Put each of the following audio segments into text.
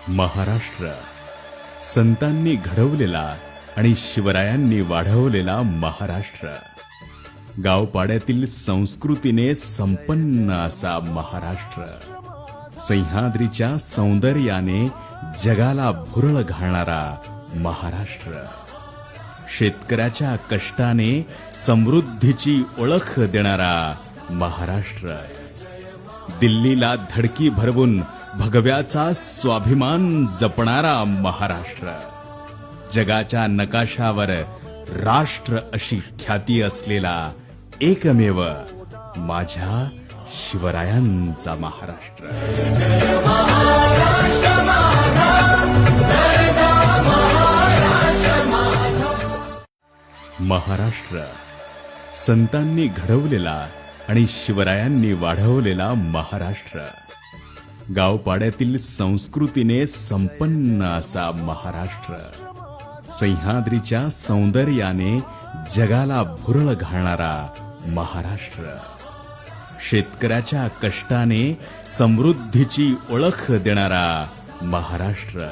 महाराष्ट्र संतांनी घडवलेला आणि शिवरायांनी वाढवलेला महाराष्ट्र, गावपाड्यातील संस्कृतीने संपन्न असा महाराष्ट्र, सह्याद्रीच्या सौंदर्याने जगाला भुरळ घालणारा महाराष्ट्र, शेतकऱ्याच्या कष्टाने समृद्धीची ओळख देणारा महाराष्ट्र, दिल्लीला धडकी भरवून भगव्याचा स्वाभिमान जपणारा महाराष्ट्र, जगाच्या नकाशावर राष्ट्र अशी ख्याती असलेला एकमेव माझ्या शिवरायांचा महाराष्ट्र. महाराष्ट्र संतांनी घडवलेला आणि शिवरायांनी वाढवलेला महाराष्ट्र, गावपाड्यातील संस्कृतीने संपन्न असा महाराष्ट्र, सह्याद्रीच्या सौंदर्याने जगाला भुरळ घालणारा महाराष्ट्र, शेतकऱ्याच्या कष्टाने समृद्धीची ओळख देणारा महाराष्ट्र,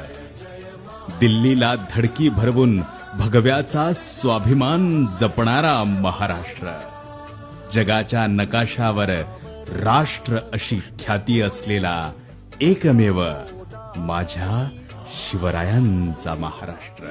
दिल्लीला धडकी भरवून भगव्याचा स्वाभिमान जपणारा महाराष्ट्र, जगाच्या नकाशावर राष्ट्र अशी ख्याती असलेला एकमेव माझ्या शिवरायांचा महाराष्ट्र.